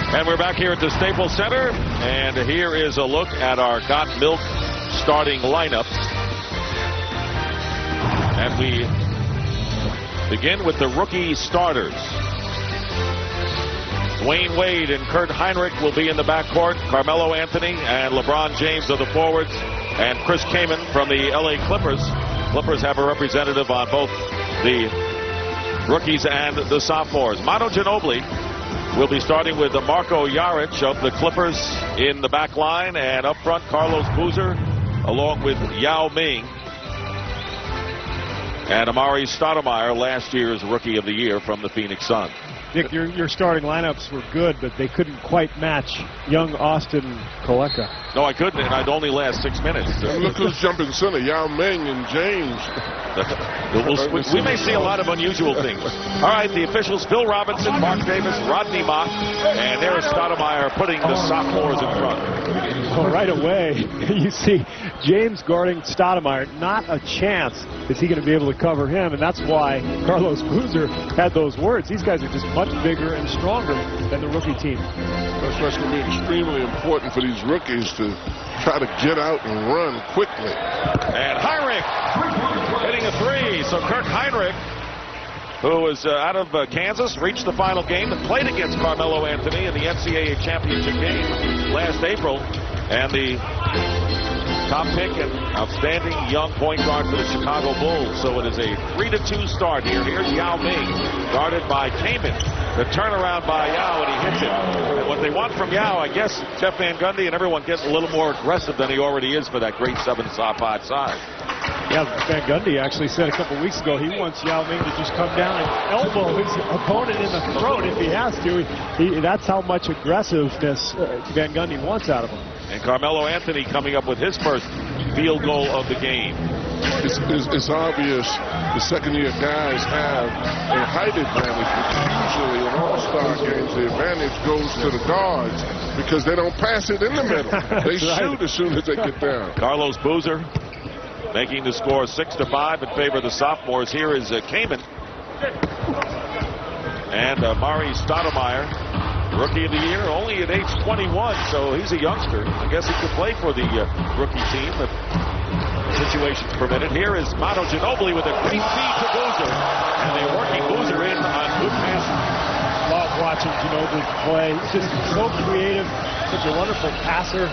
And we're back here at the Staples Center, and here is a look at our Got Milk starting lineups. And we begin with the rookie starters. Dwayne Wade and Kurt Heinrich will be in the backcourt. Carmelo Anthony and LeBron James are the forwards. And Chris Kaman from the LA Clippers. Clippers have a representative on both the rookies and the sophomores. Manu Ginobili will be starting with Marko Jaric of the Clippers in the back line, and up front Carlos Boozer along with Yao Ming and Amari Stoudemire, last year's Rookie of the Year from the Phoenix Suns. Dick, your starting lineups were good, but they couldn't quite match young Austin Koleka. No, I couldn't, and I'd only last 6 minutes. And look who's jumping center, Yao Ming and James. We may see a lot of unusual things. All right, the officials, Phil Robinson, Mark Davis, Rodney Mott, and there is Stoudemire putting the sophomores in front. Well, right away, you see James guarding Stoudemire. Not a chance is he going to be able to cover him, and that's why Carlos Boozer had those words. These guys are just much bigger and stronger than the rookie team. That's what's going to be extremely important for these rookies to try to get out and run quickly. And Heinrich hitting a three. So Kirk Heinrich, who was out of Kansas, reached the final game and played against Carmelo Anthony in the NCAA championship game last April. And the top pick and outstanding young point guard for the Chicago Bulls. So it is a 3-2 start here. Here's Yao Ming, guarded by Kaman. The turnaround by Yao, and he hits it. And what they want from Yao, I guess, Jeff Van Gundy and everyone gets a little more aggressive than he already is for that great 7'5" size. Yeah, Van Gundy actually said a couple weeks ago he wants Yao Ming to just come down and elbow his opponent in the throat if he has to. That's how much aggressiveness Van Gundy wants out of him. And Carmelo Anthony coming up with his first field goal of the game. It's obvious the second-year guys have a height advantage, but usually in all-star games the advantage goes to the guards because they don't pass it in the middle. They shoot as soon as they get down. Carlos Boozer making the score 6-5 in favor of the sophomores. Here is Kaman. And Amari Stoudemire, Rookie of the Year, only at age 21, so he's a youngster. I guess he could play for the rookie team if situations permitted. Here is Manu Ginobili with a great feed to Boozer, and they're working Boozer in on good passing. Love watching Ginobili play. He's just so creative, such a wonderful passer.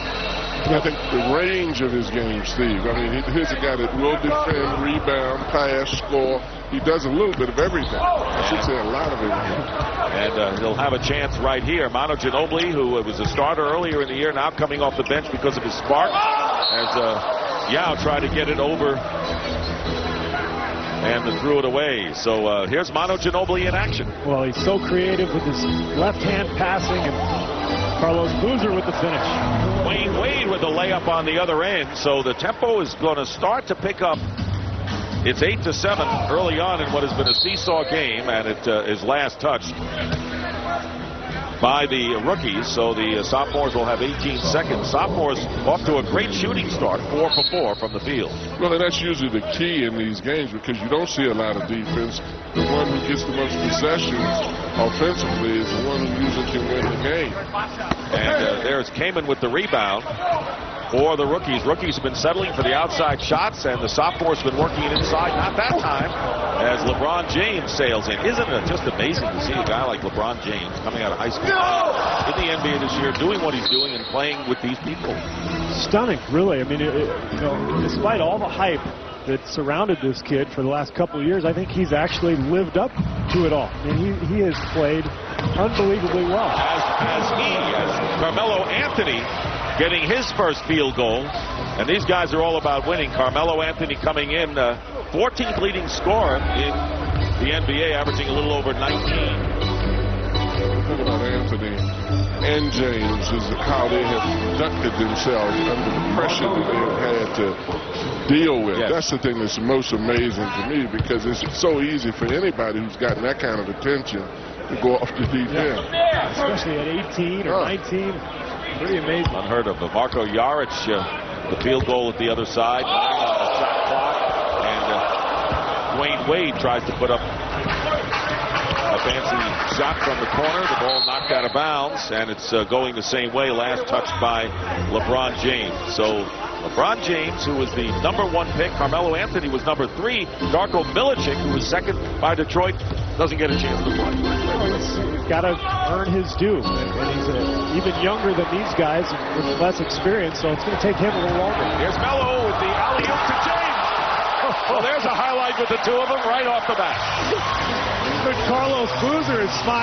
I think the range of his game, Steve. I mean, here's a guy that will defend, rebound, pass, score. He does a little bit of everything. I should say a lot of it. And he'll have a chance right here. Manu Ginobili, who was a starter earlier in the year, now coming off the bench because of his spark, as Yao tried to get it over and threw it away. So here's Manu Ginobili in action. Well, he's so creative with his left-hand passing, and Carlos Boozer with the finish. Dwayne Wade with the layup on the other end. So the tempo is going to start to pick up. It's 8-7 early on in what has been a seesaw game, and it is last touched by the rookies. So the sophomores will have 18 seconds. Sophomores off to a great shooting start, 4 for 4 from the field. Well, and that's usually the key in these games because you don't see a lot of defense. The one who gets the most possessions offensively is the one who usually can win the game. And there's Kaman with the rebound for the rookies. Rookies have been settling for the outside shots, and the sophomores have been working it inside. Not that time, as LeBron James sails in. Isn't it just amazing to see a guy like LeBron James coming out of high school in the NBA this year, doing what he's doing and playing with these people? Stunning, really. I mean, you know, despite all the hype that surrounded this kid for the last couple of years, I think he's actually lived up to it all. I mean, he has played unbelievably well. As Carmelo Anthony getting his first field goal, and these guys are all about winning. Carmelo Anthony coming in 14th leading scorer in the NBA, averaging a little over 19. The thing about Anthony and James is how they have conducted themselves under the pressure that they've had to deal with. Yes. That's the thing that's most amazing to me because it's so easy for anybody who's gotten that kind of attention to go off the deep end. Especially at 18 or 19. Pretty amazing. Unheard of. Marko Jaric, the field goal at the other side, on the shot clock, and Dwayne Wade tries to put up A fancy shot from the corner. The ball knocked out of bounds, and it's going the same way. Last touched by LeBron James. So LeBron James, who was the #1 pick, Carmelo Anthony was #3. Darko Milicic, who was second by Detroit, doesn't get a chance to play. He's got to earn his due, and he's even younger than these guys with less experience, so it's going to take him a little longer. Here's Melo with the alley-oop to James. Well, there's a highlight with the two of them right off the bat. Carlos Boozer is smiling.